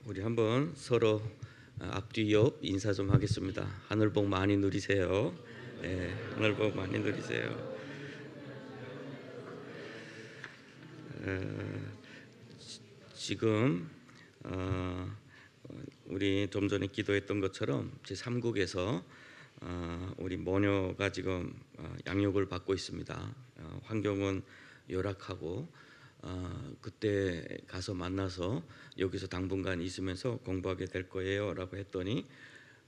우리 한번 서로 앞뒤 옆 인사 좀 하겠습니다. 하늘 복 많이 누리세요. 네, 하늘 복 많이 누리세요. 지금 우리 좀 전에 기도했던 것처럼 제3국에서 우리 모녀가 지금 양육을 받고 있습니다. 환경은 열악하고 그때 가서 만나서 여기서 당분간 있으면서 공부하게 될 거예요라고 했더니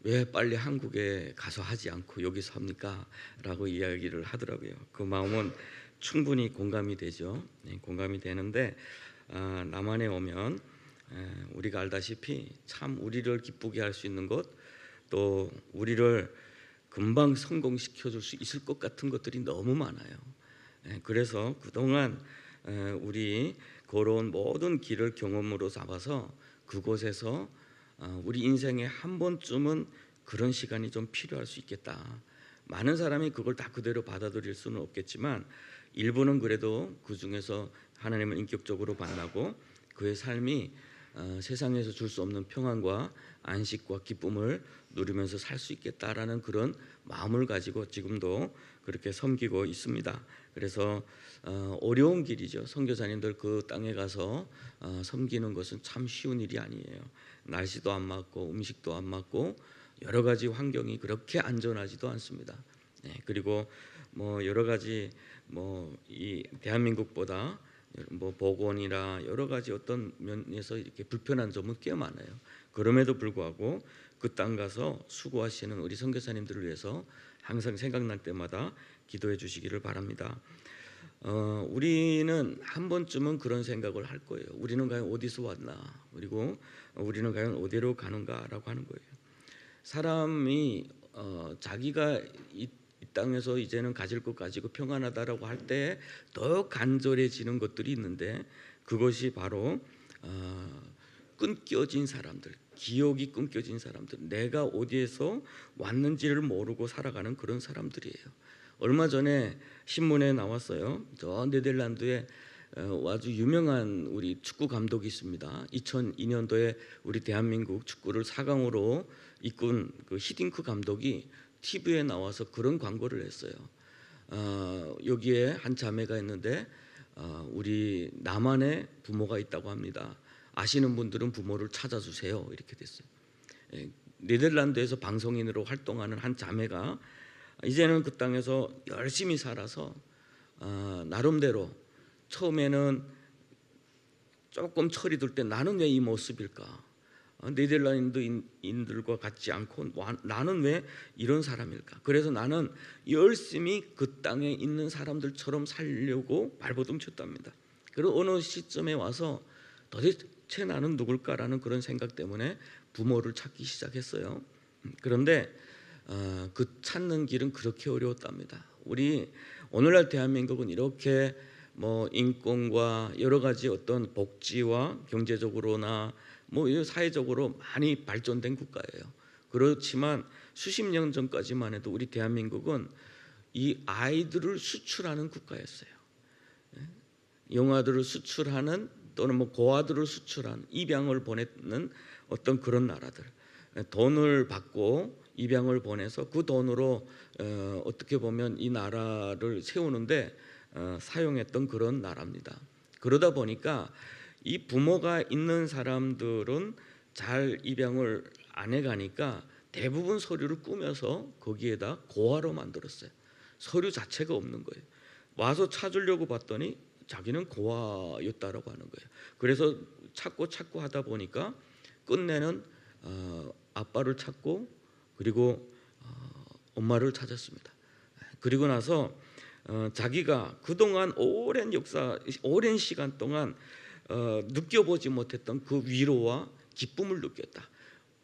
왜 빨리 한국에 가서 하지 않고 여기서 합니까? 라고 이야기를 하더라고요. 그 마음은 충분히 공감이 되죠. 네, 공감이 되는데 남한에 오면 우리가 알다시피 참 우리를 기쁘게 할 수 있는 것, 또 우리를 금방 성공시켜 줄 수 있을 것 같은 것들이 너무 많아요. 그래서 그동안 우리 걸어온 모든 길을 경험으로 잡아서 그곳에서 우리 인생에 한 번쯤은 그런 시간이 좀 필요할 수 있겠다. 많은 사람이 그걸 다 그대로 받아들일 수는 없겠지만 일부는 그래도 그 중에서 하나님을 인격적으로 만나고 그의 삶이 세상에서 줄 수 없는 평안과 안식과 기쁨을 누리면서 살 수 있겠다라는 그런 마음을 가지고 지금도 그렇게 섬기고 있습니다. 그래서 어려운 길이죠. 선교사님들 그 땅에 가서 섬기는 것은 참 쉬운 일이 아니에요. 날씨도 안 맞고 음식도 안 맞고 여러 가지 환경이 그렇게 안전하지도 않습니다. 그리고 뭐 여러 가지 뭐 이 대한민국보다 뭐 보건이나 여러 가지 어떤 면에서 이렇게 불편한 점은 꽤 많아요. 그럼에도 불구하고 그 땅 가서 수고하시는 우리 선교사님들을 위해서 항상 생각날 때마다 기도해 주시기를 바랍니다. 우리는 한 번쯤은 그런 생각을 할 거예요. 우리는 과연 어디서 왔나? 그리고 우리는 과연 어디로 가는가라고 하는 거예요. 사람이 자기가 이 땅에서 이제는 가질 것 가지고 평안하다라고 할 때 더 간절해지는 것들이 있는데 그것이 바로 끊겨진 사람들, 기억이 끊겨진 사람들, 내가 어디에서 왔는지를 모르고 살아가는 그런 사람들이에요. 얼마 전에 신문에 나왔어요. 저 네덜란드에 아주 유명한 우리 축구 감독이 있습니다. 2002년도에 우리 대한민국 축구를 4강으로 이끈 그 히딩크 감독이 TV에 나와서 그런 광고를 했어요. 여기에 한 자매가 있는데 우리 남한에 부모가 있다고 합니다. 아시는 분들은 부모를 찾아주세요. 이렇게 됐어요. 네덜란드에서 방송인으로 활동하는 한 자매가 이제는 그 땅에서 열심히 살아서 나름대로 처음에는 조금 철이 들 때 나는 왜 이 모습일까? 네덜란드인들과 같지 않고 나는 왜 이런 사람일까? 그래서 나는 열심히 그 땅에 있는 사람들처럼 살려고 발버둥 쳤답니다. 그리고 어느 시점에 와서 도대체 나는 누굴까라는 그런 생각 때문에 부모를 찾기 시작했어요. 그런데 그 찾는 길은 그렇게 어려웠답니다. 우리 오늘날 대한민국은 이렇게 뭐 인권과 여러 가지 어떤 복지와 경제적으로나 뭐 사회적으로 많이 발전된 국가예요. 그렇지만 수십 년 전까지만 해도 우리 대한민국은 이 아이들을 수출하는 국가였어요. 영아들을 수출하는 또는 뭐 고아들을 수출하는 입양을 보내는 어떤 그런 나라들, 돈을 받고 입양을 보내서 그 돈으로 어떻게 보면 이 나라를 세우는데 사용했던 그런 나라입니다. 그러다 보니까 이 부모가 있는 사람들은 잘 입양을 안 해가니까 대부분 서류를 꾸며서 거기에다 고아로 만들었어요. 서류 자체가 없는 거예요. 와서 찾으려고 봤더니 자기는 고아였다라고 하는 거예요. 그래서 찾고 하다 보니까 끝내는 아빠를 찾고 그리고 엄마를 찾았습니다. 그리고 나서 자기가 그동안 오랜 시간 동안 느껴보지 못했던 그 위로와 기쁨을 느꼈다.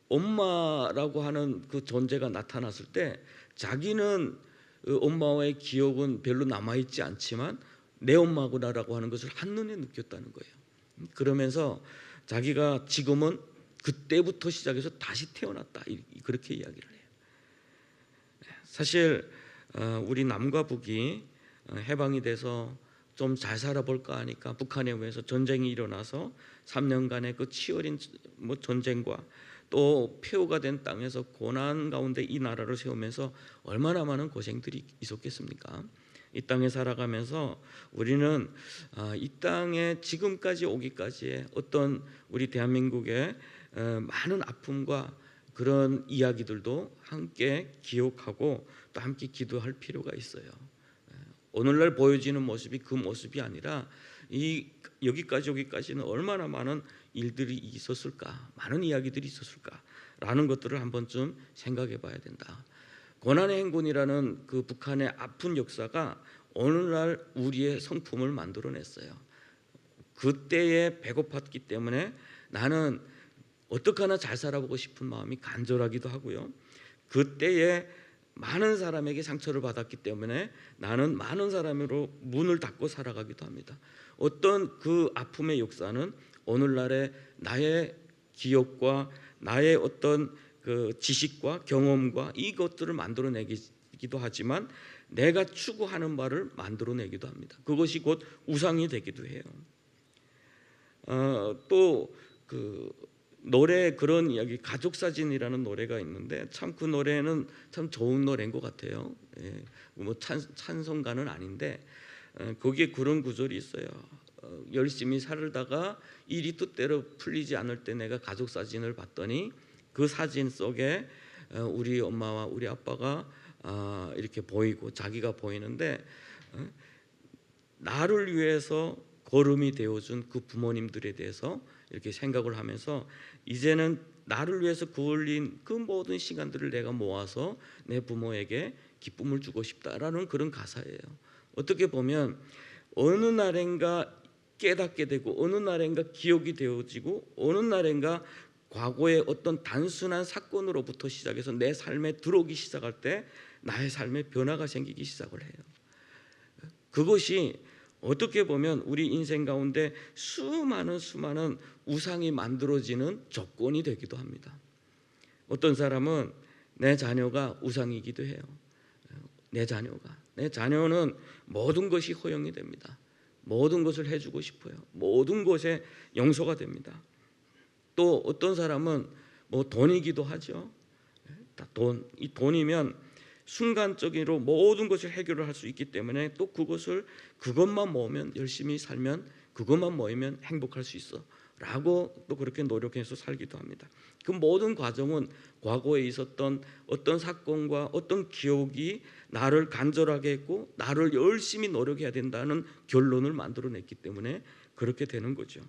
엄마라고 하는 그 존재가 나타났을 때 자기는 엄마와의 기억은 별로 남아있지 않지만 내 엄마구나라고 하는 것을 한눈에 느꼈다는 거예요. 그러면서 자기가 지금은 그때부터 시작해서 다시 태어났다 그렇게 이야기를 해요. 사실 우리 남과 북이 해방이 돼서 좀 잘 살아볼까 하니까 북한에 의해서 전쟁이 일어나서 3년간의 그 치열인 전쟁과 또 폐허가 된 땅에서 고난 가운데 이 나라를 세우면서 얼마나 많은 고생들이 있었겠습니까? 이 땅에 살아가면서 우리는 이 땅에 지금까지 오기까지의 어떤 우리 대한민국의 많은 아픔과 그런 이야기들도 함께 기억하고 또 함께 기도할 필요가 있어요. 오늘날 보여지는 모습이 그 모습이 아니라 여기까지는 얼마나 많은 일들이 있었을까, 많은 이야기들이 있었을까라는 것들을 한번쯤 생각해 봐야 된다. 고난의 행군이라는 그 북한의 아픈 역사가 어느 날 우리의 성품을 만들어냈어요. 그때에 배고팠기 때문에 나는 어떻게 하나 잘 살아보고 싶은 마음이 간절하기도 하고요. 그때에 많은 사람에게 상처를 받았기 때문에 나는 많은 사람으로 문을 닫고 살아가기도 합니다. 어떤 그 아픔의 역사는 오늘날의 나의 기억과 나의 어떤 그 지식과 경험과 이것들을 만들어내기도 하지만 내가 추구하는 바를 만들어내기도 합니다. 그것이 곧 우상이 되기도 해요. 또 그 노래 그런 이야기 가족 사진이라는 노래가 있는데 참 그 노래는 참 좋은 노래인 것 같아요. 예, 뭐 찬송가는 아닌데 거기에 그런 구절이 있어요. 열심히 살다가 일이 뜻대로 풀리지 않을 때 내가 가족 사진을 봤더니 그 사진 속에 우리 엄마와 우리 아빠가 이렇게 보이고 자기가 보이는데 나를 위해서 거름이 되어준 그 부모님들에 대해서 이렇게 생각을 하면서 이제는 나를 위해서 구울린 그 모든 시간들을 내가 모아서 내 부모에게 기쁨을 주고 싶다라는 그런 가사예요. 어떻게 보면 어느 날인가 깨닫게 되고 어느 날인가 기억이 되어지고 어느 날인가 과거의 어떤 단순한 사건으로부터 시작해서 내 삶에 들어오기 시작할 때 나의 삶에 변화가 생기기 시작을 해요. 그것이 어떻게 보면 우리 인생 가운데 수많은 우상이 만들어지는 조건이 되기도 합니다. 어떤 사람은 내 자녀가 우상이기도 해요. 내 자녀는 모든 것이 허용이 됩니다. 모든 것을 해주고 싶어요. 모든 것에 용서가 됩니다. 또 어떤 사람은 뭐 돈이기도 하죠. 이 돈이면 순간적으로 모든 것을 해결을 할 수 있기 때문에 또 그것만 모으면 열심히 살면 그것만 모이면 행복할 수 있어 라고 또 그렇게 노력해서 살기도 합니다. 그 모든 과정은 과거에 있었던 어떤 사건과 어떤 기억이 나를 간절하게 했고 나를 열심히 노력해야 된다는 결론을 만들어냈기 때문에 그렇게 되는 거죠.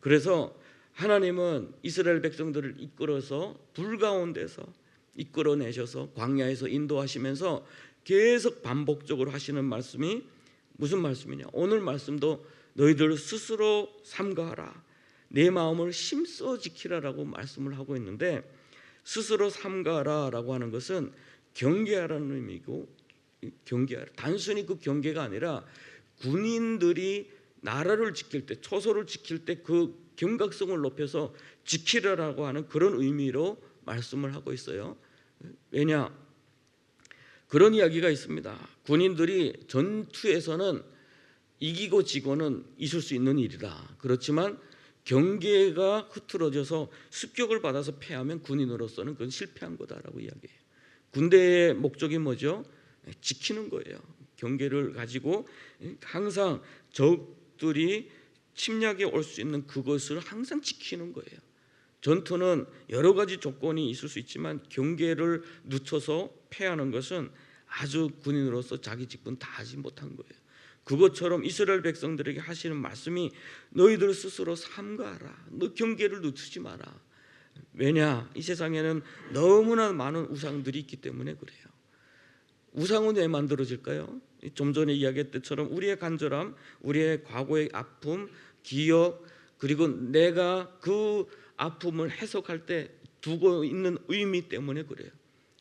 그래서 하나님은 이스라엘 백성들을 이끌어서 불 가운데서 이끌어내셔서 광야에서 인도하시면서 계속 반복적으로 하시는 말씀이 무슨 말씀이냐? 오늘 말씀도 너희들 스스로 삼가하라, 내 마음을 힘써 지키라라고 말씀을 하고 있는데 스스로 삼가하라라고 하는 것은 경계하라는 의미고 경계하라. 단순히 그 경계가 아니라 군인들이 나라를 지킬 때 초소를 지킬 때 그 경각성을 높여서 지키라라고 하는 그런 의미로 말씀을 하고 있어요. 왜냐? 그런 이야기가 있습니다. 군인들이 전투에서는 이기고 지고는 있을 수 있는 일이다. 그렇지만 경계가 흐트러져서 습격을 받아서 패하면 군인으로서는 그건 실패한 거다라고 이야기해요. 군대의 목적이 뭐죠? 지키는 거예요. 경계를 가지고 항상 적들이 침략에 올 수 있는 그것을 항상 지키는 거예요. 전투는 여러 가지 조건이 있을 수 있지만 경계를 늦춰서 패하는 것은 아주 군인으로서 자기 직분 다 하지 못한 거예요. 그것처럼 이스라엘 백성들에게 하시는 말씀이 너희들 스스로 삼가하라. 너 경계를 늦추지 마라. 왜냐? 이 세상에는 너무나 많은 우상들이 있기 때문에 그래요. 우상은 왜 만들어질까요? 좀 전에 이야기했던 것처럼 우리의 간절함, 우리의 과거의 아픔, 기억, 그리고 내가 그 아픔을 해석할 때 두고 있는 의미 때문에 그래요.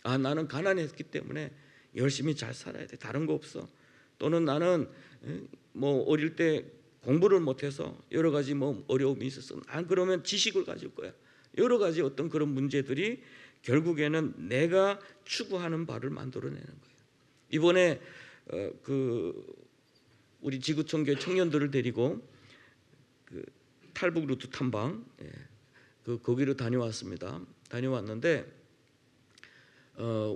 나는 가난했기 때문에 열심히 잘 살아야 돼. 다른 거 없어. 또는 나는 뭐 어릴 때 공부를 못해서 여러 가지 뭐 어려움이 있었어. 난 그러면 지식을 가질 거야. 여러 가지 어떤 그런 문제들이 결국에는 내가 추구하는 바를 만들어내는 거예요. 이번에 그 우리 지구촌교회 청년들을 데리고 그 탈북 루트 탐방 거기로 다녀왔습니다. 다녀왔는데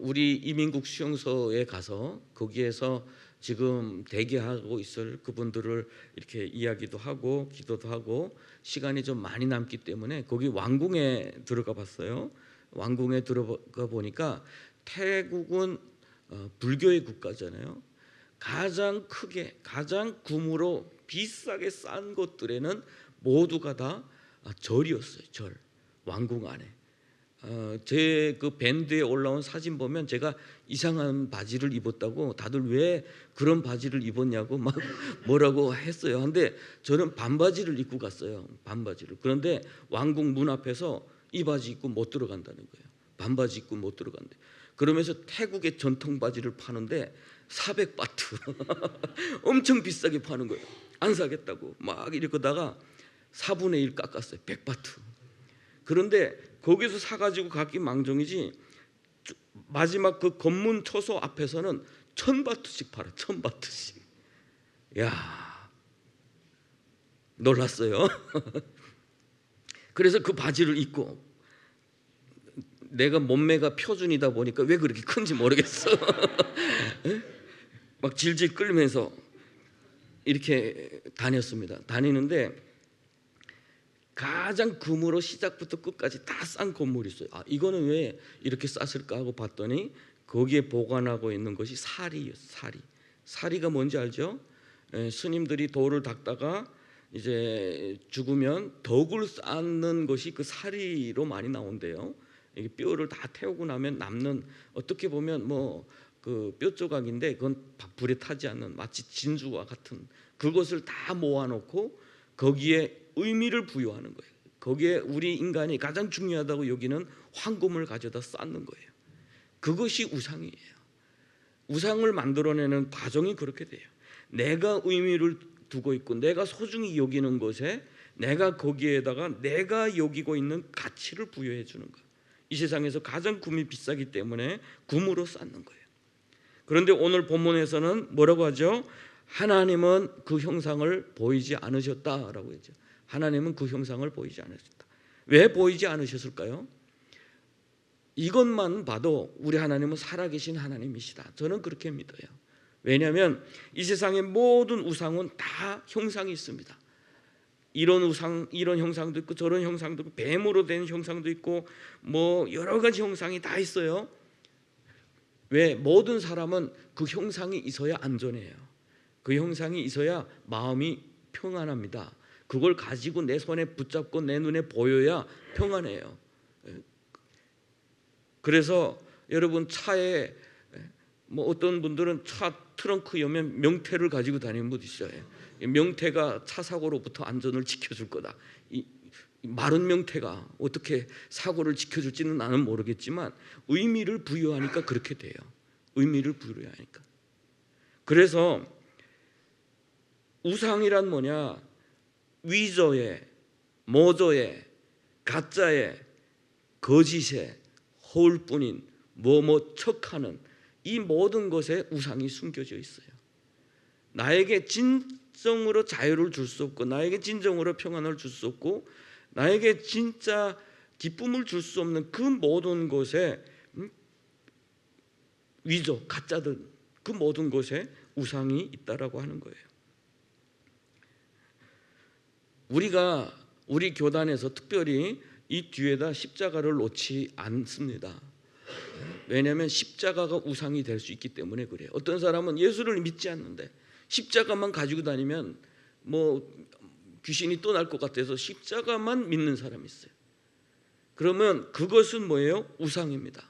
우리 이민국 수용소에 가서 거기에서 지금 대기하고 있을 그분들을 이렇게 이야기도 하고 기도도 하고 시간이 좀 많이 남기 때문에 거기 왕궁에 들어가 봤어요. 왕궁에 들어가 보니까 태국은 불교의 국가잖아요. 가장 크게 가장 금으로 비싸게 싼 곳들에는 모두가 다 절이었어요. 절. 왕궁 안에. 제 그 밴드에 올라온 사진 보면 제가 이상한 바지를 입었다고 다들 왜 그런 바지를 입었냐고 막 뭐라고 했어요. 근데 저는 반바지를 입고 갔어요. 반바지를. 그런데 왕궁 문 앞에서 이 바지 입고 못 들어간다는 거예요. 반바지 입고 못 들어간대. 그러면서 태국의 전통 바지를 파는데 400바트 엄청 비싸게 파는 거예요. 안 사겠다고 막 이러다가 4분의 1 깎았어요. 100바트. 그런데 거기서 사가지고 갔기 망정이지 마지막 그 검문 초소 앞에서는 1000바트씩 팔아. 1000바트씩. 야, 놀랐어요. 그래서 그 바지를 입고 내가 몸매가 표준이다 보니까 왜 그렇게 큰지 모르겠어. 막 질질 끌면서 이렇게 다녔습니다. 다니는데 가장 금으로 시작부터 끝까지 다 싼 건물이 있어요. 이거는 왜 이렇게 쌌을까 하고 봤더니 거기에 보관하고 있는 것이 사리예요. 사리. 사리가 뭔지 알죠? 스님들이 돌을 닦다가 이제 죽으면 덕을 쌓는 것이 그 사리로 많이 나온대요. 이게 뼈를 다 태우고 나면 남는 어떻게 보면 뭐 그 뼈 조각인데 그건 불에 타지 않는 마치 진주와 같은 그것을 다 모아놓고 거기에 의미를 부여하는 거예요. 거기에 우리 인간이 가장 중요하다고 여기는 황금을 가져다 쌓는 거예요. 그것이 우상이에요. 우상을 만들어내는 과정이 그렇게 돼요. 내가 의미를 두고 있고 내가 소중히 여기는 것에 내가 거기에다가 내가 여기고 있는 가치를 부여해 주는 거예요. 이 세상에서 가장 금이 비싸기 때문에 금으로 쌓는 거예요. 그런데 오늘 본문에서는 뭐라고 하죠? 하나님은 그 형상을 보이지 않으셨다라고 했죠. 하나님은 그 형상을 보이지 않으셨다. 왜 보이지 않으셨을까요? 이것만 봐도 우리 하나님은 살아계신 하나님이시다. 저는 그렇게 믿어요. 왜냐하면 이 세상의 모든 우상은 다 형상이 있습니다. 이런 우상, 이런 형상도 있고 저런 형상도 있고 뱀으로 된 형상도 있고 뭐 여러 가지 형상이 다 있어요. 왜? 모든 사람은 그 형상이 있어야 안전해요. 그 형상이 있어야 마음이 평안합니다. 그걸 가지고 내 손에 붙잡고 내 눈에 보여야 평안해요. 그래서 여러분 차에 뭐 어떤 분들은 차 트렁크 여면 명태를 가지고 다니는 분도 있어요. 명태가 차 사고로부터 안전을 지켜줄 거다. 이 마른 명태가 어떻게 사고를 지켜줄지는 나는 모르겠지만 의미를 부여하니까 그렇게 돼요. 의미를 부여하니까. 그래서 우상이란 뭐냐? 위조에, 모조에, 가짜에, 거짓에, 허울뿐인 뭐뭐 척하는 이 모든 것에 우상이 숨겨져 있어요. 나에게 진정으로 자유를 줄 수 없고 나에게 진정으로 평안을 줄 수 없고 나에게 진짜 기쁨을 줄 수 없는 그 모든 것에 위조, 가짜들 그 모든 것에 우상이 있다라고 하는 거예요. 우리 교단에서 특별히 이 뒤에다 십자가를 놓지 않습니다. 왜냐하면 십자가가 우상이 될 수 있기 때문에 그래요. 어떤 사람은 예수를 믿지 않는데 십자가만 가지고 다니면 뭐 귀신이 떠날 것 같아서 십자가만 믿는 사람이 있어요. 그러면 그것은 뭐예요? 우상입니다.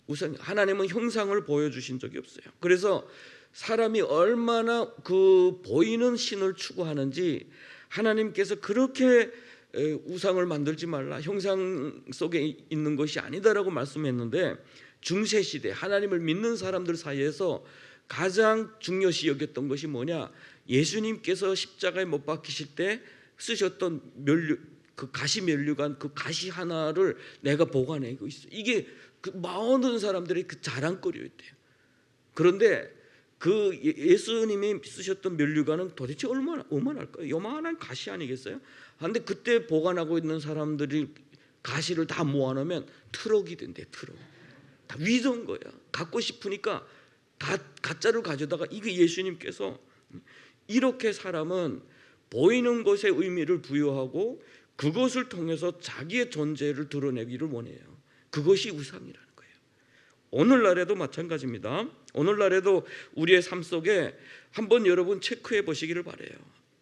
우상. 하나님은 형상을 보여주신 적이 없어요. 그래서 사람이 얼마나 그 보이는 신을 추구하는지 하나님께서 그렇게 우상을 만들지 말라, 형상 속에 있는 것이 아니다라고 말씀했는데 중세시대 하나님을 믿는 사람들 사이에서 가장 중요시 여겼던 것이 뭐냐? 예수님께서 십자가에 못 박히실 때 쓰셨던 면류, 그 가시 면류관 그 가시 하나를 내가 보관하고 있어. 이게 그 모든 사람들의 그 자랑거리였대요. 그런데 그 예수님이 쓰셨던 면류관은 도대체 얼마나 어마할까요? 요만한 가시 아니겠어요? 그런데 그때 보관하고 있는 사람들이 가시를 다 모아놓으면 트럭이 된대. 트럭 다 위조인 거야. 갖고 싶으니까 가짜를 가져다가 이게 예수님께서 이렇게 사람은 보이는 것에 의미를 부여하고 그것을 통해서 자기의 존재를 드러내기를 원해요. 그것이 우상이라는 거예요. 오늘날에도 마찬가지입니다. 오늘날에도 우리의 삶 속에 한번 여러분 체크해 보시기를 바라요.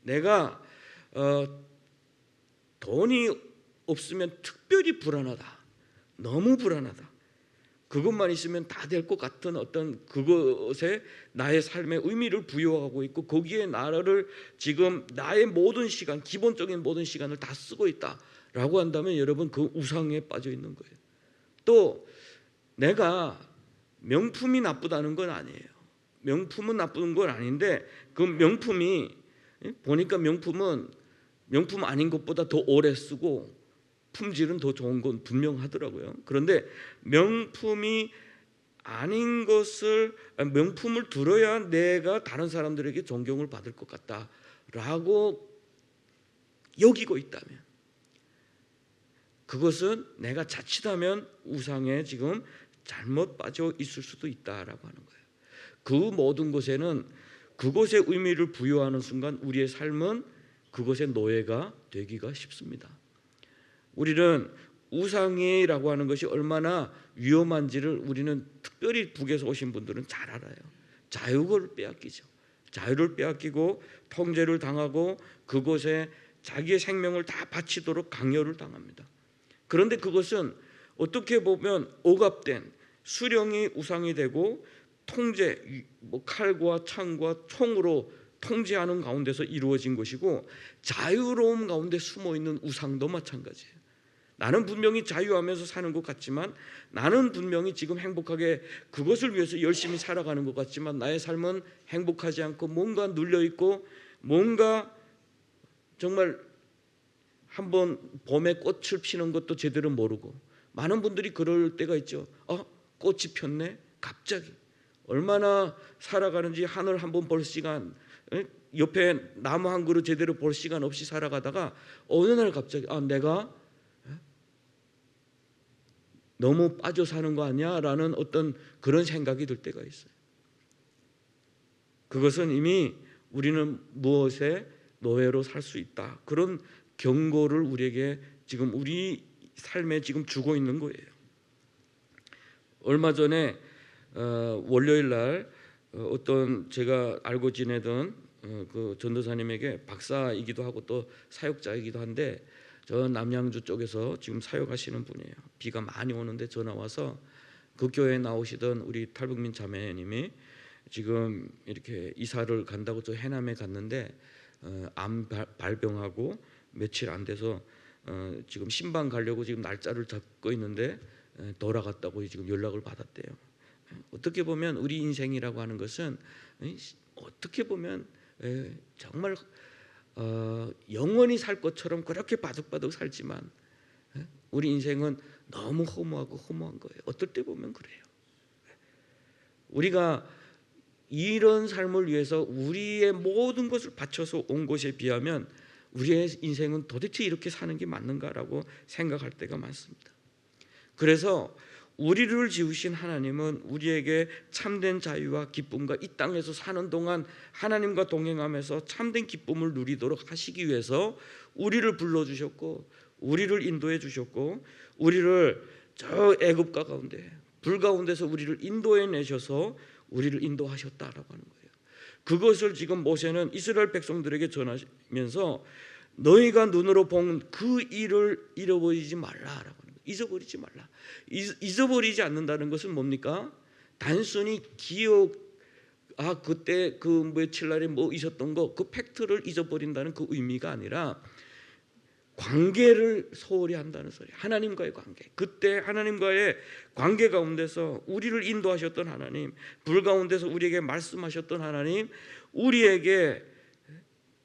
내가 돈이 없으면 특별히 불안하다. 너무 불안하다. 그것만 있으면 다 될 것 같은 어떤 그것에 나의 삶의 의미를 부여하고 있고 거기에 나를 지금 나의 모든 시간, 기본적인 모든 시간을 다 쓰고 있다라고 한다면 여러분 그 우상에 빠져 있는 거예요. 또 내가 명품이 나쁘다는 건 아니에요. 명품은 나쁜 건 아닌데 그 명품이 보니까 명품 아닌 것보다 더 오래 쓰고 품질은 더 좋은 건 분명하더라고요. 그런데 명품이 아닌 것을 명품을 들어야 내가 다른 사람들에게 존경을 받을 것 같다라고 여기고 있다면 그것은 내가 자칫하면 우상에 지금 잘못 빠져 있을 수도 있다라고 하는 거예요. 그 모든 것에는 그것의 의미를 부여하는 순간 우리의 삶은 그것의 노예가 되기가 쉽습니다. 우리는 우상이라고 하는 것이 얼마나 위험한지를 우리는 특별히 북에서 오신 분들은 잘 알아요. 자유를 빼앗기죠. 자유를 빼앗기고 통제를 당하고 그곳에 자기의 생명을 다 바치도록 강요를 당합니다. 그런데 그것은 어떻게 보면 억압된 수령이 우상이 되고 통제, 칼과 창과 총으로 통제하는 가운데서 이루어진 것이고 자유로움 가운데 숨어있는 우상도 마찬가지예요. 나는 분명히 자유하면서 사는 것 같지만 나는 분명히 지금 행복하게 그것을 위해서 열심히 살아가는 것 같지만 나의 삶은 행복하지 않고 뭔가 눌려있고 뭔가 정말 한번 봄에 꽃을 피는 것도 제대로 모르고 많은 분들이 그럴 때가 있죠. 꽃이 폈네? 갑자기 얼마나 살아가는지 하늘 한번 볼 시간 옆에 나무 한 그루 제대로 볼 시간 없이 살아가다가 어느 날 갑자기 내가 너무 빠져 사는 거 아니야? 라는 어떤 그런 생각이 들 때가 있어요. 그것은 이미 우리는 무엇에 노예로 살 수 있다. 그런 경고를 우리에게 지금 우리 삶에 지금 주고 있는 거예요. 얼마 전에 월요일 날 어떤 제가 알고 지내던 그 전도사님에게 박사이기도 하고 또 사역자이기도 한데 저 남양주 쪽에서 지금 사역하시는 분이에요. 비가 많이 오는데 전화 와서 그 교회에 나오시던 우리 탈북민 자매님이 지금 이렇게 이사를 간다고 저 해남에 갔는데 암 발병하고 며칠 안 돼서 지금 신방 가려고 지금 날짜를 잡고 있는데 돌아갔다고 지금 연락을 받았대요. 어떻게 보면 우리 인생이라고 하는 것은 어떻게 보면 정말 영원히 살 것처럼 그렇게 바득바득 살지만 우리 인생은 너무 허무하고 허무한 거예요. 어떨 때 보면 그래요. 우리가 이런 삶을 위해서 우리의 모든 것을 바쳐서 온 것에 비하면 우리의 인생은 도대체 이렇게 사는 게 맞는가라고 생각할 때가 많습니다. 그래서 우리를 지으신 하나님은 우리에게 참된 자유와 기쁨과 이 땅에서 사는 동안 하나님과 동행하면서 참된 기쁨을 누리도록 하시기 위해서 우리를 불러주셨고 우리를 인도해 주셨고 우리를 저 애굽가 가운데 불 가운데서 우리를 인도해 내셔서 우리를 인도하셨다라고 하는 거예요. 그것을 지금 모세는 이스라엘 백성들에게 전하면서 너희가 눈으로 본 그 일을 잃어버리지 말라라고 하는 거예요. 잊어버리지 말라. 잊어버리지 않는다는 것은 뭡니까? 단순히 기억, 그때 그 며칠 날에 뭐 있었던 거, 그 팩트를 잊어버린다는 그 의미가 아니라 관계를 소홀히 한다는 소리. 하나님과의 관계. 그때 하나님과의 관계 가운데서 우리를 인도하셨던 하나님, 불 가운데서 우리에게 말씀하셨던 하나님, 우리에게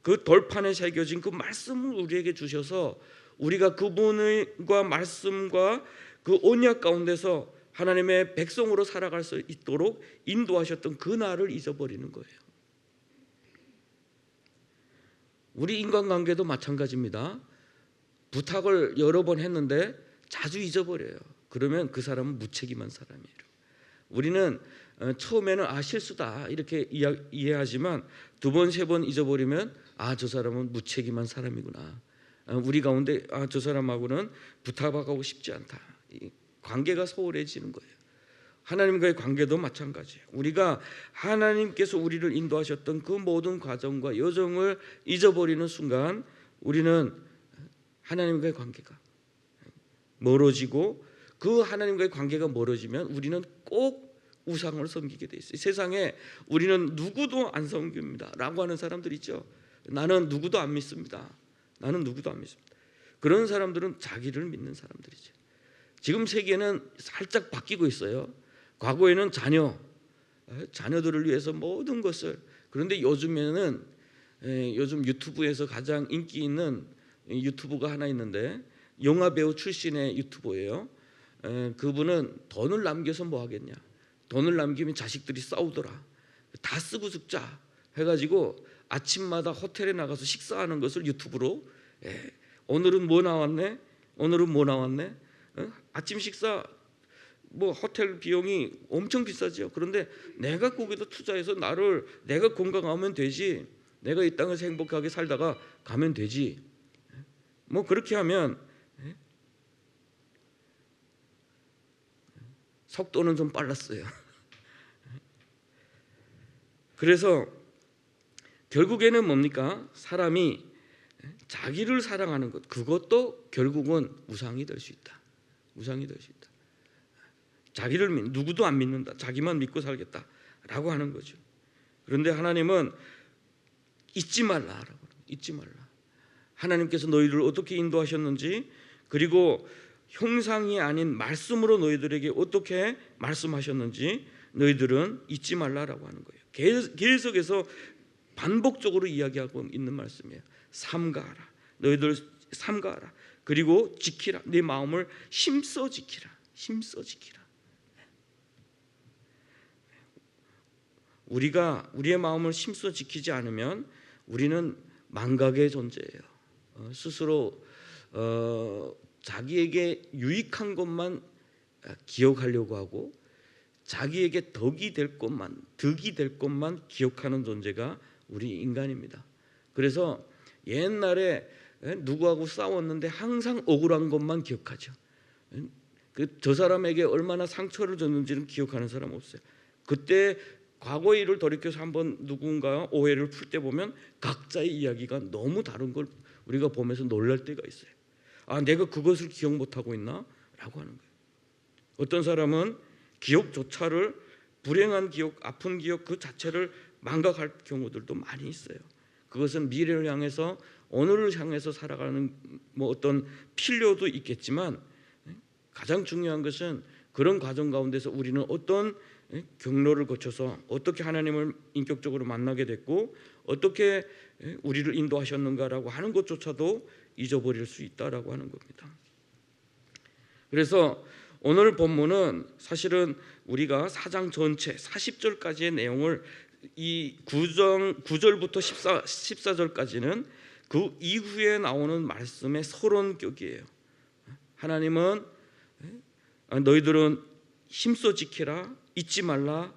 그 돌판에 새겨진 그 말씀을 우리에게 주셔서 우리가 그분과 말씀과 그 언약 가운데서 하나님의 백성으로 살아갈 수 있도록 인도하셨던 그 날을 잊어버리는 거예요. 우리 인간관계도 마찬가지입니다. 부탁을 여러 번 했는데 자주 잊어버려요. 그러면 그 사람은 무책임한 사람이에요. 우리는 처음에는 실수다 이렇게 이해하지만 두 번, 세 번 잊어버리면 저 사람은 무책임한 사람이구나. 우리 가운데 저 사람하고는 부탁하고 싶지 않다. 관계가 소홀해지는 거예요. 하나님과의 관계도 마찬가지예요. 우리가 하나님께서 우리를 인도하셨던 그 모든 과정과 여정을 잊어버리는 순간 우리는 하나님과의 관계가 멀어지고, 그 하나님과의 관계가 멀어지면 우리는 꼭 우상을 섬기게 돼 있어요. 세상에 우리는 누구도 안 섬깁니다 라고 하는 사람들 있죠. 나는 누구도 안 믿습니다. 나는 누구도 안 믿습니다. 그런 사람들은 자기를 믿는 사람들이죠. 지금 세계는 살짝 바뀌고 있어요. 과거에는 자녀들을 위해서 모든 것을, 그런데 요즘에는 요즘 유튜브에서 가장 인기 있는 유튜브가 하나 있는데 영화배우 출신의 유튜버예요. 그분은 돈을 남겨서 뭐 하겠냐, 돈을 남기면 자식들이 싸우더라, 다 쓰고 죽자 해가지고 아침마다 호텔에 나가서 식사하는 것을 유튜브로, 오늘은 뭐 나왔네, 오늘은 뭐 나왔네, 아침 식사 뭐 호텔 비용이 엄청 비싸죠. 그런데 내가 거기다 투자해서 내가 건강하면 되지, 내가 이 땅에서 행복하게 살다가 가면 되지, 뭐 그렇게 하면 속도는 좀 빨랐어요. 그래서 결국에는 뭡니까? 사람이 자기를 사랑하는 것, 그것도 결국은 우상이 될 수 있다. 우상이 될 수 있다. 자기를 누구도 안 믿는다, 자기만 믿고 살겠다라고 하는 거죠. 그런데 하나님은 잊지 말라라고, 잊지 말라. 하나님께서 너희를 어떻게 인도하셨는지, 그리고 형상이 아닌 말씀으로 너희들에게 어떻게 말씀하셨는지 너희들은 잊지 말라라고 하는 거예요. 계속해서 반복적으로 이야기하고 있는 말씀이에요. 삼가하라, 너희들 삼가하라, 그리고 지키라, 네 마음을 힘써 지키라, 힘써 지키라. 우리가 우리의 마음을 힘써 지키지 않으면 우리는 망각의 존재예요. 스스로 자기에게 유익한 것만 기억하려고 하고, 자기에게 덕이 될 것만 기억하는 존재가 우리 인간입니다. 그래서 옛날에 누구하고 싸웠는데 항상 억울한 것만 기억하죠. 저 사람에게 얼마나 상처를 줬는지는 기억하는 사람 없어요. 그때 과거의 일을 돌이켜서 한번 누군가 오해를 풀 때 보면 각자의 이야기가 너무 다른 걸 우리가 보면서 놀랄 때가 있어요. 내가 그것을 기억 못하고 있나? 라고 하는 거예요. 어떤 사람은 기억조차를, 불행한 기억, 아픈 기억 그 자체를 망각할 경우들도 많이 있어요. 그것은 미래를 향해서, 오늘을 향해서 살아가는 뭐 어떤 필요도 있겠지만, 가장 중요한 것은 그런 과정 가운데서 우리는 어떤 경로를 거쳐서 어떻게 하나님을 인격적으로 만나게 됐고 어떻게 우리를 인도하셨는가라고 하는 것조차도 잊어버릴 수 있다라고 하는 겁니다. 그래서 오늘 본문은 사실은 우리가 4장 전체 40절까지의 내용을, 이 9절부터 14절까지는 그 이후에 나오는 말씀의 서론격이에요. 하나님은 너희들은 힘써 지키라, 잊지 말라,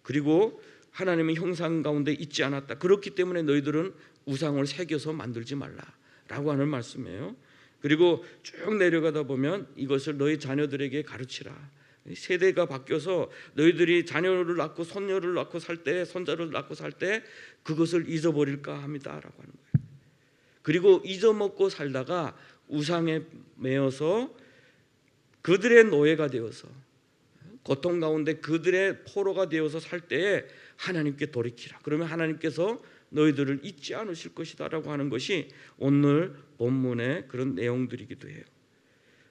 그리고 하나님의 형상 가운데 있지 않았다, 그렇기 때문에 너희들은 우상을 새겨서 만들지 말라라고 하는 말씀이에요. 그리고 쭉 내려가다 보면 이것을 너희 자녀들에게 가르치라. 세대가 바뀌어서 너희들이 자녀를 낳고 손녀를 낳고 살 때, 손자를 낳고 살 때 그것을 잊어버릴까 합니다라고 하는 거예요. 그리고 잊어먹고 살다가 우상에 매여서 그들의 노예가 되어서 고통 가운데 그들의 포로가 되어서 살 때에 하나님께 돌이키라. 그러면 하나님께서 너희들을 잊지 않으실 것이다라고 하는 것이 오늘 본문의 그런 내용들이기도 해요.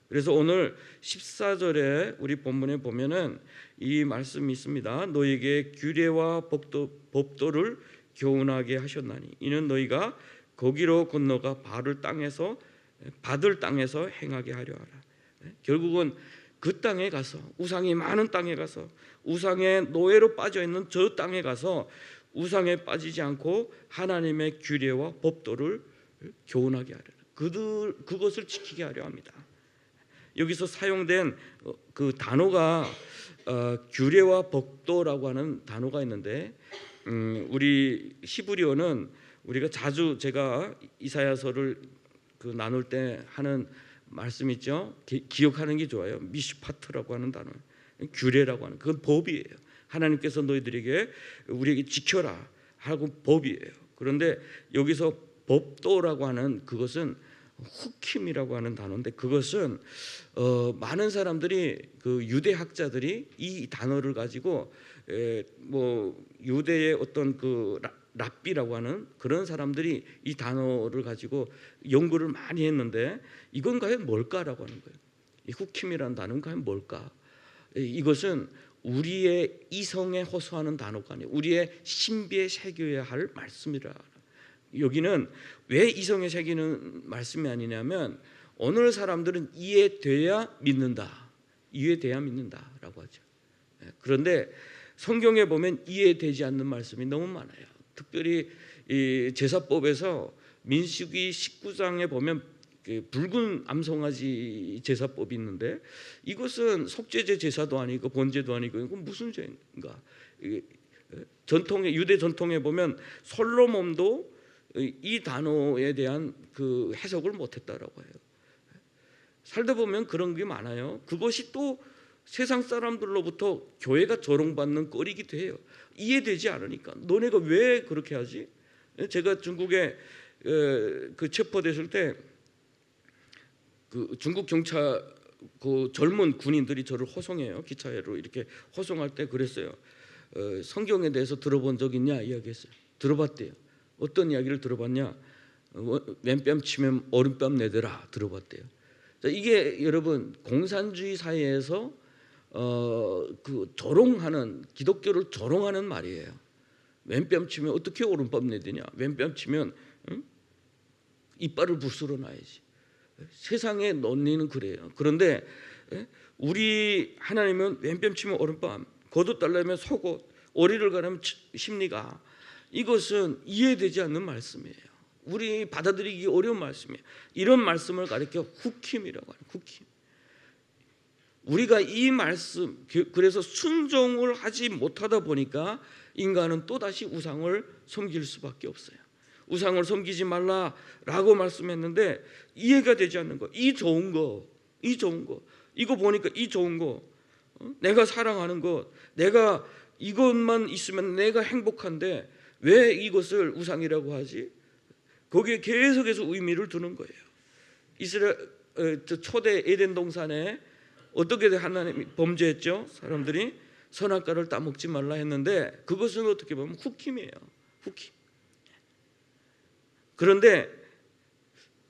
그래서 오늘 14절에 우리 본문에 보면은 이 말씀이 있습니다. 너희에게 규례와 법도를 교훈하게 하셨나니 이는 너희가 거기로 건너가 받을 땅에서 행하게 하려 하라. 결국은 그 땅에 가서, 우상이 많은 땅에 가서, 우상의 노예로 빠져 있는 저 땅에 가서 우상에 빠지지 않고 하나님의 규례와 법도를 교훈하게 하려, 그것을 지키게 하려 합니다. 여기서 사용된 그 단어가 규례와 법도라고 하는 단어가 있는데, 우리 히브리어는 우리가 자주, 제가 이사야서를 나눌 때 하는 말씀 있죠. 기억하는 게 좋아요. 미시파트라고 하는 단어, 규례라고 하는, 그건 법이에요. 하나님께서 너희들에게, 우리에게 지켜라 하고 법이에요. 그런데 여기서 법도라고 하는 그것은 후킴이라고 하는 단어인데, 그것은 많은 사람들이, 그 유대 학자들이 이 단어를 가지고 뭐 유대의 어떤 그 랍비라고 하는 그런 사람들이 이 단어를 가지고 연구를 많이 했는데, 이건 과연 뭘까라고 하는 거예요. 이 후킴이라는 단어는 과연 뭘까? 이것은 우리의 이성에 호소하는 단어가 아니에요. 우리의 신비에 새겨야 할 말씀이라. 여기는 왜 이성에 새기는 말씀이 아니냐면, 오늘 사람들은 이해돼야 믿는다, 이해돼야 믿는다라고 하죠. 그런데 성경에 보면 이해되지 않는 말씀이 너무 많아요. 특별히 이 제사법에서 민수기 19장에 보면 붉은 암송아지 제사법이 있는데, 이것은 속죄제 제사도 아니고 번제도 아니고 이건 무슨 죄인가? 전통의, 유대 전통에 보면 솔로몬도 이 단어에 대한 그 해석을 못했다라고 해요. 살다 보면 그런 게 많아요. 그것이 또 세상 사람들로부터 교회가 조롱받는 꼴이기도 해요. 이해되지 않으니까. 너네가 왜 그렇게 하지? 제가 중국에 그 체포됐을 때, 그 중국 경찰, 그 젊은 군인들이 저를 호송해요. 기차로 이렇게 호송할 때 그랬어요. 성경에 대해서 들어본 적 있냐 이야기했어요. 들어봤대요. 어떤 이야기를 들어봤냐? 왼뺨 치면 오른뺨 내더라 들어봤대요. 이게 여러분, 공산주의 사회에서 그 조롱하는, 기독교를 조롱하는 말이에요. 왼뺨 치면 어떻게 오른뺨 내더냐? 왼뺨 치면 이빨을 부스러 놔야지. 세상의 논리는 그래요. 그런데 우리 하나님은 왼뺨 치면 오른뺨, 겉옷 달라면 속옷, 오리를 가르면 십리가, 이것은 이해되지 않는 말씀이에요. 우리 받아들이기 어려운 말씀이에요. 이런 말씀을 가리켜 후킴이라고 하는, 후킴. 우리가 이 말씀, 그래서 순종을 하지 못하다 보니까 인간은 또다시 우상을 섬길 수밖에 없어요. 우상을 섬기지 말라라고 말씀했는데 이해가 되지 않는 거. 이 좋은 거, 이 좋은 거, 이거 보니까 이 좋은 거, 내가 사랑하는 것, 내가 이것만 있으면 내가 행복한데 왜 이것을 우상이라고 하지? 거기에 계속해서 의미를 두는 거예요. 이스라엘 초대 에덴 동산에 어떻게 하나님이 범죄했죠? 사람들이 선악과를 따먹지 말라 했는데, 그것은 어떻게 보면 후킴이에요. 후킴. 그런데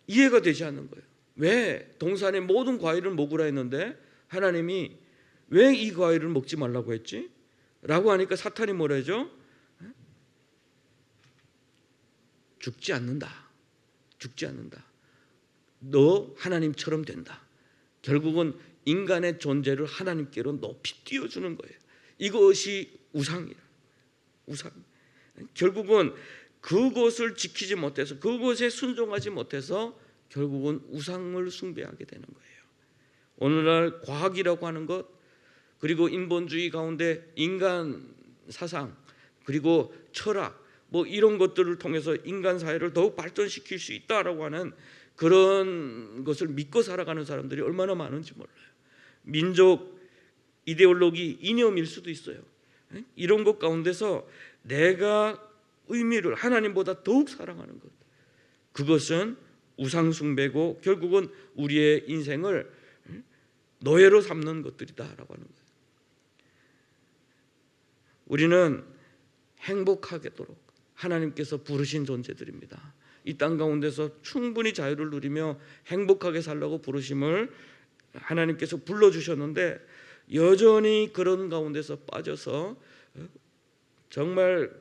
이해가 되지 않는 거예요. 왜 동산의 모든 과일을 먹으라 했는데 하나님이 왜 이 과일을 먹지 말라고 했지? 라고 하니까 사탄이 뭐라 하죠? 죽지 않는다. 죽지 않는다. 너 하나님처럼 된다. 결국은 인간의 존재를 하나님께로 높이 띄워주는 거예요. 이것이 우상이에요. 우상. 결국은 그것을 지키지 못해서, 그것에 순종하지 못해서 결국은 우상을 숭배하게 되는 거예요. 오늘날 과학이라고 하는 것, 그리고 인본주의 가운데 인간 사상, 그리고 철학, 뭐 이런 것들을 통해서 인간 사회를 더욱 발전시킬 수 있다라고 하는 그런 것을 믿고 살아가는 사람들이 얼마나 많은지 몰라요. 민족 이데올로기, 이념일 수도 있어요. 이런 것 가운데서 내가 의미를 하나님보다 더욱 사랑하는 것, 그것은 우상 숭배고 결국은 우리의 인생을 노예로 삼는 것들이다라고 하는 거예요. 우리는 행복하게도록 하나님께서 부르신 존재들입니다. 이 땅 가운데서 충분히 자유를 누리며 행복하게 살라고 부르심을 하나님께서 불러주셨는데, 여전히 그런 가운데서 빠져서 정말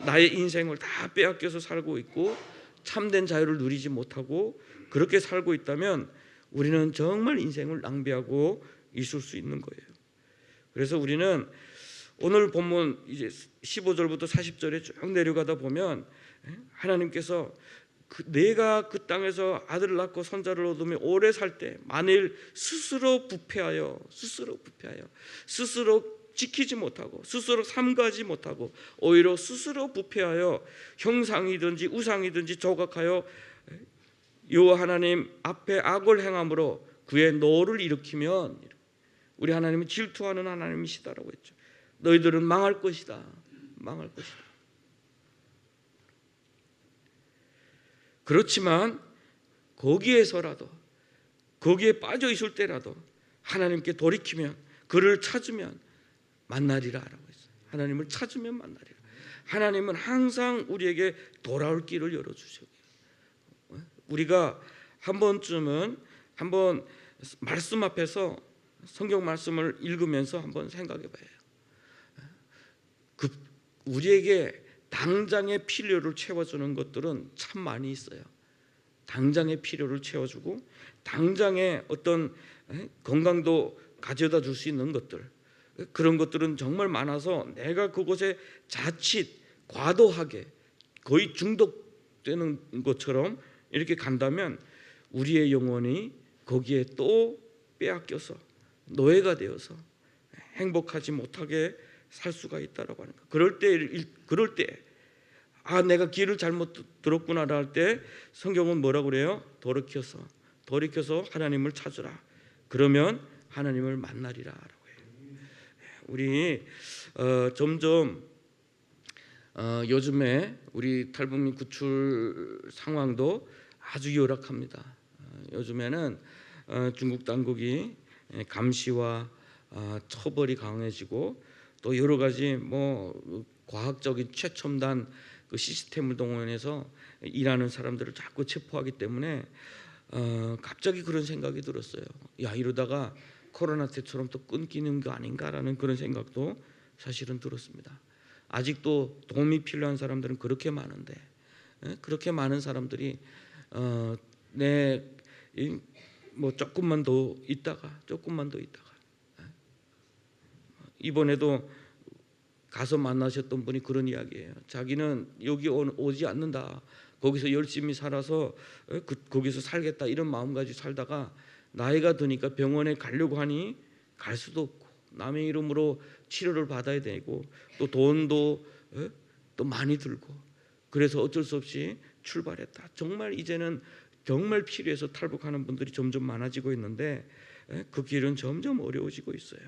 나의 인생을 다 빼앗겨서 살고 있고 참된 자유를 누리지 못하고 그렇게 살고 있다면, 우리는 정말 인생을 낭비하고 있을 수 있는 거예요. 그래서 우리는 오늘 본문 이제 15절부터 40절에 쭉 내려가다 보면 하나님께서 내가 그 땅에서 아들을 낳고 손자를 얻으며 오래 살 때 만일 스스로 부패하여 스스로 지키지 못하고 스스로 삼가지 못하고 오히려 스스로 부패하여 형상이든지 우상이든지 조각하여 여호와 하나님 앞에 악을 행함으로 그의 노를 일으키면, 우리 하나님은 질투하는 하나님이시다라고 했죠. 너희들은 망할 것이다. 그렇지만 거기에서라도, 거기에 빠져 있을 때라도 하나님께 돌이키면, 그를 찾으면 만나리라라고 했어요. 하나님을 찾으면 만나리라. 하나님은 항상 우리에게 돌아올 길을 열어주셔요. 우리가 한 번쯤은 한번 말씀 앞에서 성경 말씀을 읽으면서 한번 생각해 봐요. 우리에게 당장의 필요를 채워주는 것들은 참 많이 있어요. 당장의 필요를 채워주고 당장의 어떤 건강도 가져다 줄 수 있는 것들, 그런 것들은 정말 많아서 내가 그곳에 자칫 과도하게 거의 중독되는 것처럼 이렇게 간다면 우리의 영혼이 거기에 또 빼앗겨서 노예가 되어서 행복하지 못하게 살 수가 있다라고 하는 거예요. 그럴 때 내가 길을 잘못 들었구나라 할 때 성경은 뭐라고 그래요? 돌이켜서 하나님을 찾으라. 그러면 하나님을 만나리라라고 해요. 우리 점점 요즘에 우리 탈북민 구출 상황도 아주 열악합니다. 요즘에는 중국 당국이 감시와 처벌이 강해지고 또 여러 가지 과학적인 최첨단 그 시스템을 동원해서 일하는 사람들을 자꾸 체포하기 때문에 갑자기 그런 생각이 들었어요. 이러다가 코로나 때처럼 또 끊기는 거 아닌가라는 그런 생각도 사실은 들었습니다. 아직도 도움이 필요한 사람들은 그렇게 많은데, 그렇게 많은 사람들이 조금만 더 있다가 이번에도 가서 만나셨던 분이 그런 이야기예요. 자기는 여기 오지 않는다. 거기서 열심히 살아서 거기서 살겠다 이런 마음 가지고 살다가 나이가 드니까 병원에 가려고 하니 갈 수도 없고 남의 이름으로 치료를 받아야 되고 또 돈도 또 많이 들고, 그래서 어쩔 수 없이 출발했다. 정말 이제는 정말 필요해서 탈북하는 분들이 점점 많아지고 있는데 그 길은 점점 어려워지고 있어요.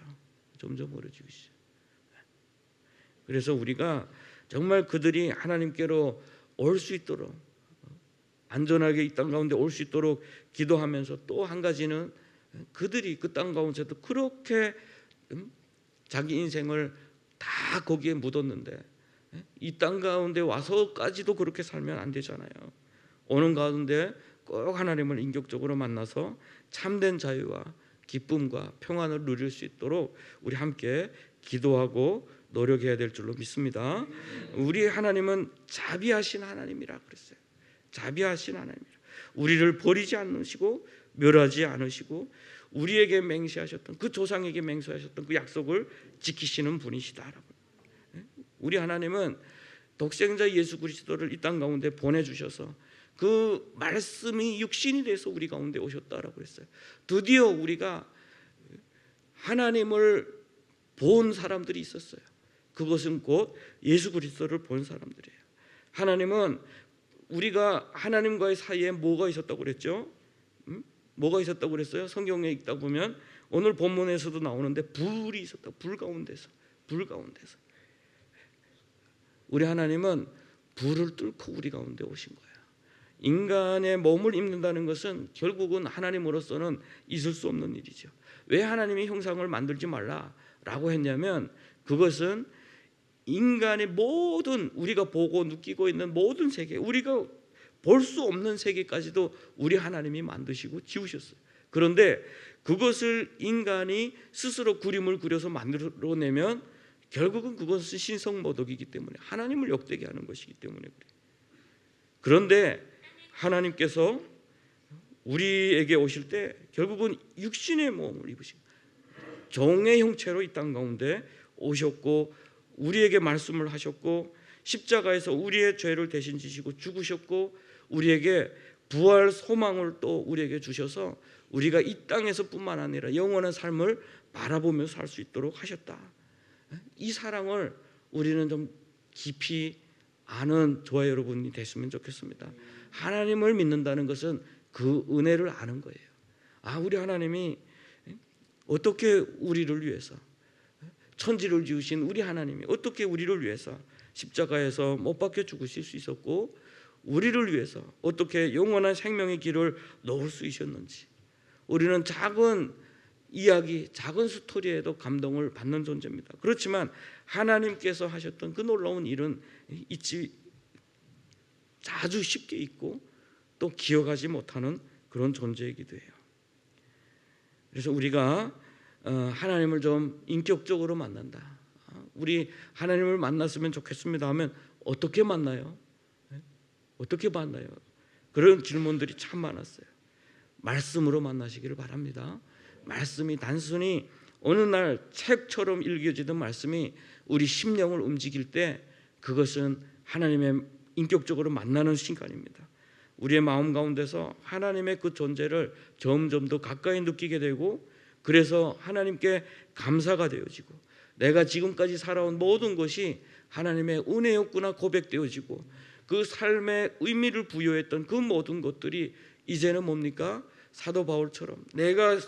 그래서 우리가 정말 그들이 하나님께로 올 수 있도록, 안전하게 이 땅 가운데 올 수 있도록 기도하면서, 또 한 가지는 그들이 그 땅 가운데도 그렇게 자기 인생을 다 거기에 묻었는데 이 땅 가운데 와서까지도 그렇게 살면 안 되잖아요. 오는 가운데 꼭 하나님을 인격적으로 만나서 참된 자유와 기쁨과 평안을 누릴 수 있도록 우리 함께 기도하고 노력해야 될 줄로 믿습니다. 우리 하나님은 자비하신 하나님이라 그랬어요. 자비하신 하나님이라. 우리를 버리지 않으시고 멸하지 않으시고 우리에게 맹세하셨던, 그 조상에게 맹세하셨던 그 약속을 지키시는 분이시다라고. 우리 하나님은 독생자 예수 그리스도를 이 땅 가운데 보내주셔서 그 말씀이 육신이 돼서 우리 가운데 오셨다라고 했어요. 드디어 우리가 하나님을 본 사람들이 있었어요. 그것은 곧 예수 그리스도를 본 사람들이에요. 하나님은 우리가 하나님과의 사이에 뭐가 있었다고 그랬죠? 뭐가 있었다고 그랬어요? 성경에 읽다 보면 오늘 본문에서도 나오는데 불이 있었다. 불 가운데서. 우리 하나님은 불을 뚫고 우리 가운데 오신 거예요. 인간의 몸을 입는다는 것은 결국은 하나님으로서는 있을 수 없는 일이죠. 왜 하나님이 형상을 만들지 말라라고 했냐면, 그것은 인간의 모든, 우리가 보고 느끼고 있는 모든 세계, 우리가 볼 수 없는 세계까지도 우리 하나님이 만드시고 지으셨어요. 그런데 그것을 인간이 스스로 그림을 그려서 만들어내면 결국은 그것은 신성모독이기 때문에 하나님을 욕되게 하는 것이기 때문에 그래요. 그런데 하나님께서 우리에게 오실 때 결국은 육신의 몸을 입으신 종의 형체로 이 땅 가운데 오셨고 우리에게 말씀을 하셨고 십자가에서 우리의 죄를 대신 지시고 죽으셨고 우리에게 부활 소망을 또 우리에게 주셔서 우리가 이 땅에서뿐만 아니라 영원한 삶을 바라보며 살 수 있도록 하셨다. 이 사랑을 우리는 좀 깊이 아는 저와 여러분이 됐으면 좋겠습니다. 하나님을 믿는다는 것은 그 은혜를 아는 거예요. 우리 하나님이 어떻게 우리를 위해서 천지를 지으신 우리 하나님이 어떻게 우리를 위해서 십자가에서 못 박혀 죽으실 수 있었고 우리를 위해서 어떻게 영원한 생명의 길을 놓을 수 있었는지 우리는 작은 이야기, 작은 스토리에도 감동을 받는 존재입니다. 그렇지만 하나님께서 하셨던 그 놀라운 일은 아주 쉽게 잊고 또 기억하지 못하는 그런 존재이기도 해요. 그래서 우리가 하나님을 좀 인격적으로 만난다. 우리 하나님을 만났으면 좋겠습니다 하면 어떻게 만나요? 어떻게 만나요? 그런 질문들이 참 많았어요. 말씀으로 만나시기를 바랍니다. 말씀이 단순히 어느 날 책처럼 읽혀지던 말씀이 우리 심령을 움직일 때 그것은 하나님의 인격적으로 만나는 시간입니다. 우리의 마음 가운데서 하나님의 그 존재를 점점 더 가까이 느끼게 되고 그래서 하나님께 감사가 되어지고 내가 지금까지 살아온 모든 것이 하나님의 은혜였구나 고백되어지고 그 삶의 의미를 부여했던 그 모든 것들이 이제는 뭡니까? 사도 바울처럼 내가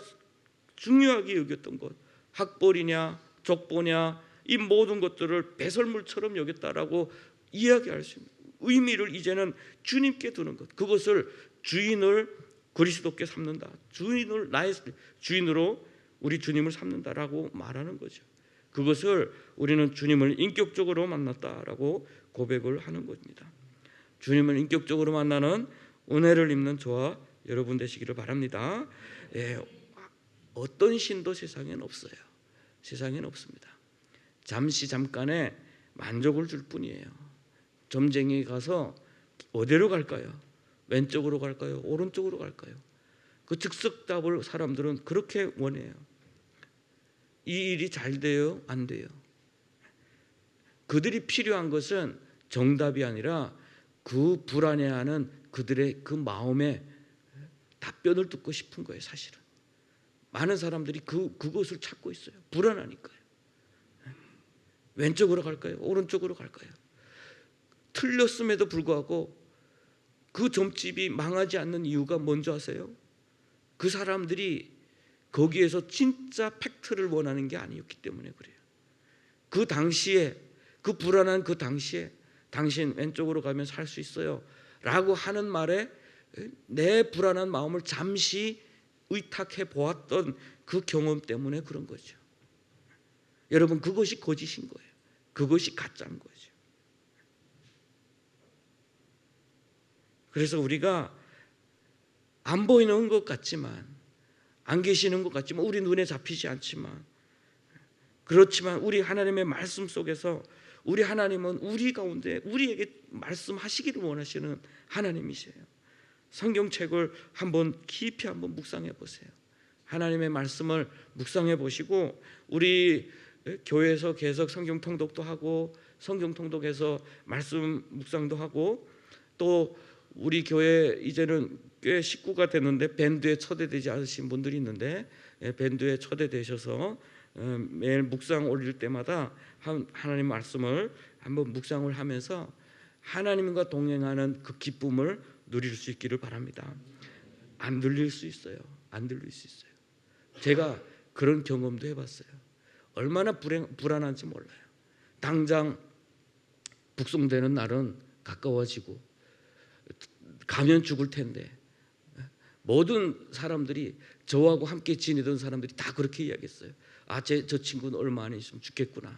중요하게 여겼던 것 학벌이냐 족보냐 이 모든 것들을 배설물처럼 여겼다라고 이야기할 수 있는 의미를 이제는 주님께 두는 것 그것을 주인을 그리스도께 삼는다. 주인을 나의 주인으로 우리 주님을 삼는다라고 말하는 거죠. 그것을 우리는 주님을 인격적으로 만났다라고 고백을 하는 겁니다. 주님을 인격적으로 만나는 은혜를 입는 저와 여러분 되시기를 바랍니다. 어떤 신도 세상에는 없어요. 세상에는 없습니다. 잠깐의 만족을 줄 뿐이에요. 점쟁이 가서 어디로 갈까요? 왼쪽으로 갈까요? 오른쪽으로 갈까요? 그 즉석답을 사람들은 그렇게 원해요. 이 일이 잘 돼요? 안 돼요? 그들이 필요한 것은 정답이 아니라 그 불안해하는 그들의 그 마음에 답변을 듣고 싶은 거예요. 사실은 많은 사람들이 그것을 찾고 있어요. 불안하니까요. 왼쪽으로 갈까요? 오른쪽으로 갈까요? 틀렸음에도 불구하고 그 점집이 망하지 않는 이유가 뭔지 아세요? 그 사람들이 거기에서 진짜 팩트를 원하는 게 아니었기 때문에 그래요. 그 당시에 그 불안한 그 당시에 당신 왼쪽으로 가면 살 수 있어요 라고 하는 말에 내 불안한 마음을 잠시 의탁해 보았던 그 경험 때문에 그런 거죠. 여러분 그것이 거짓인 거예요. 그것이 가짜인 거죠. 그래서 우리가 안 보이는 것 같지만 안 계시는 것 같지만 우리 눈에 잡히지 않지만 그렇지만 우리 하나님의 말씀 속에서 우리 하나님은 우리 가운데 우리에게 말씀하시기를 원하시는 하나님이세요. 성경책을 한번 깊이 한번 묵상해 보세요. 하나님의 말씀을 묵상해 보시고 우리 교회에서 계속 성경 통독도 하고 성경 통독해서 말씀 묵상도 하고 또 우리 교회 이제는 꽤 식구가 됐는데 밴드에 초대되지 않으신 분들이 있는데 밴드에 초대되셔서 매일 묵상 올릴 때마다 하나님 말씀을 한번 묵상을 하면서 하나님과 동행하는 그 기쁨을 누릴 수 있기를 바랍니다. 안 들릴 수 있어요. 안 들릴 수 있어요. 제가 그런 경험도 해봤어요. 얼마나 불안한지 몰라요. 당장 북송되는 날은 가까워지고 가면 죽을 텐데 모든 사람들이 저하고 함께 지내던 사람들이 다 그렇게 이야기했어요. 저 친구는 얼마 안 있으면 죽겠구나.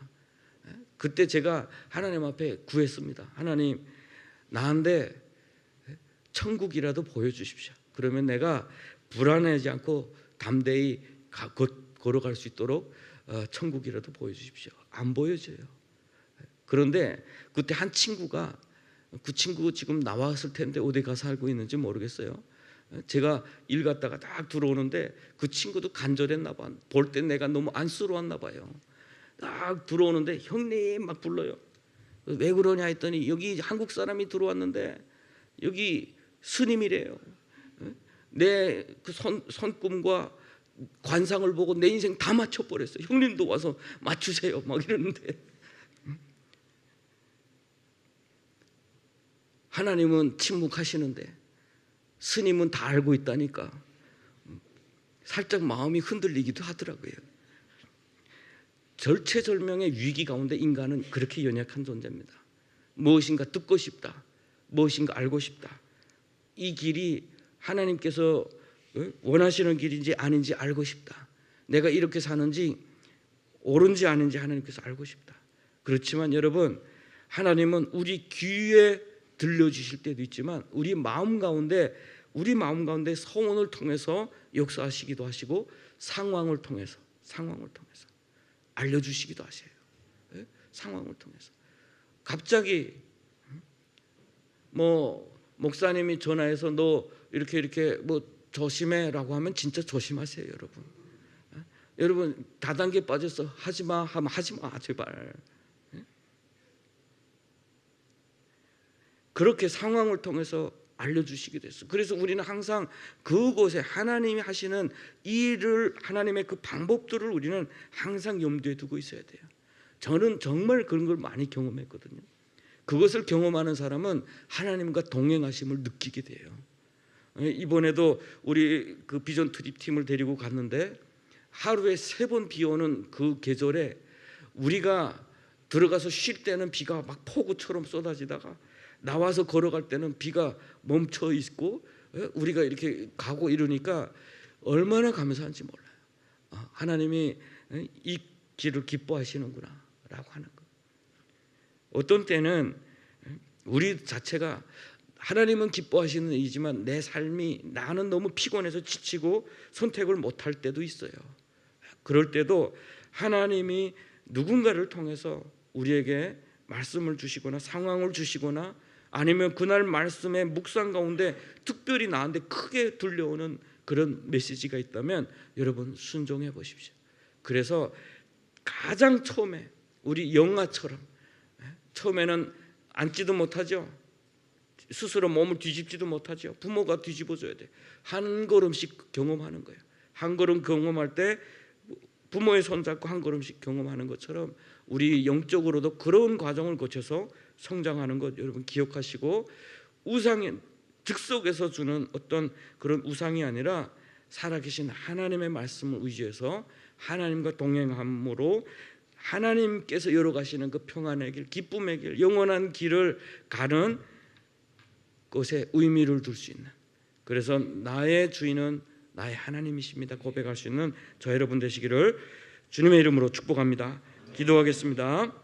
그때 제가 하나님 앞에 구했습니다. 하나님 나한테 천국이라도 보여주십시오. 그러면 내가 불안하지 않고 담대히 걸어갈 수 있도록 천국이라도 보여주십시오. 안 보여져요. 그런데 그때 한 친구가 그 친구 지금 나왔을 텐데 어디 가서 살고 있는지 모르겠어요. 제가 일 갔다가 딱 들어오는데 그 친구도 간절했나 봐. 볼 때 내가 너무 안쓰러웠나 봐요. 딱 들어오는데 형님 막 불러요. 왜 그러냐 했더니 여기 한국 사람이 들어왔는데 여기 스님이래요. 내 그 손금과 관상을 보고 내 인생 다 맞춰버렸어요. 형님도 와서 맞추세요 막 이러는데, 하나님은 침묵하시는데 스님은 다 알고 있다니까 살짝 마음이 흔들리기도 하더라고요. 절체절명의 위기 가운데 인간은 그렇게 연약한 존재입니다. 무엇인가 듣고 싶다, 무엇인가 알고 싶다. 이 길이 하나님께서 원하시는 길인지 아닌지 알고 싶다. 내가 이렇게 사는지 옳은지 아닌지 하나님께서 알고 싶다. 그렇지만 여러분, 하나님은 우리 귀에 들려주실 때도 있지만 우리 마음 가운데 서원을 통해서 역사하시기도 하시고 상황을 통해서 알려주시기도 하세요. 상황을 통해서 갑자기 목사님이 전화해서 너 이렇게 조심해라고 하면 진짜 조심하세요, 여러분. 여러분 다단계 빠져서 하지마 하면 하지마 제발. 그렇게 상황을 통해서 알려주시기도 했어요. 그래서 우리는 항상 그곳에 하나님이 하시는 일을, 하나님의 그 방법들을 우리는 항상 염두에 두고 있어야 돼요. 저는 정말 그런 걸 많이 경험했거든요. 그것을 경험하는 사람은 하나님과 동행하심을 느끼게 돼요. 이번에도 우리 그 비전 트립 팀을 데리고 갔는데 하루에 3번 비 오는 그 계절에 우리가 들어가서 쉴 때는 비가 막 폭우처럼 쏟아지다가 나와서 걸어갈 때는 비가 멈춰 있고 우리가 이렇게 가고 이러니까 얼마나 감사한지 몰라요. 하나님이 이 길을 기뻐하시는구나 라고 하는 거. 어떤 때는 우리 자체가 하나님은 기뻐하시는 일이지만 내 삶이 나는 너무 피곤해서 지치고 선택을 못할 때도 있어요. 그럴 때도 하나님이 누군가를 통해서 우리에게 말씀을 주시거나 상황을 주시거나 아니면 그날 말씀의 묵상 가운데 특별히 나한테 크게 들려오는 그런 메시지가 있다면 여러분 순종해 보십시오. 그래서 가장 처음에 우리 영아처럼 처음에는 앉지도 못하죠. 스스로 몸을 뒤집지도 못하죠. 부모가 뒤집어줘야 돼. 한 걸음씩 경험하는 거예요. 한 걸음 경험할 때 부모의 손잡고 한 걸음씩 경험하는 것처럼 우리 영적으로도 그런 과정을 거쳐서 성장하는 것 여러분 기억하시고, 우상이 즉석에서 주는 어떤 그런 우상이 아니라 살아계신 하나님의 말씀을 의지해서 하나님과 동행함으로 하나님께서 열어가시는 그 평안의 길, 기쁨의 길, 영원한 길을 가는 것에 의미를 둘 수 있는, 그래서 나의 주인은 나의 하나님이십니다 고백할 수 있는 저 여러분 되시기를 주님의 이름으로 축복합니다. 기도하겠습니다.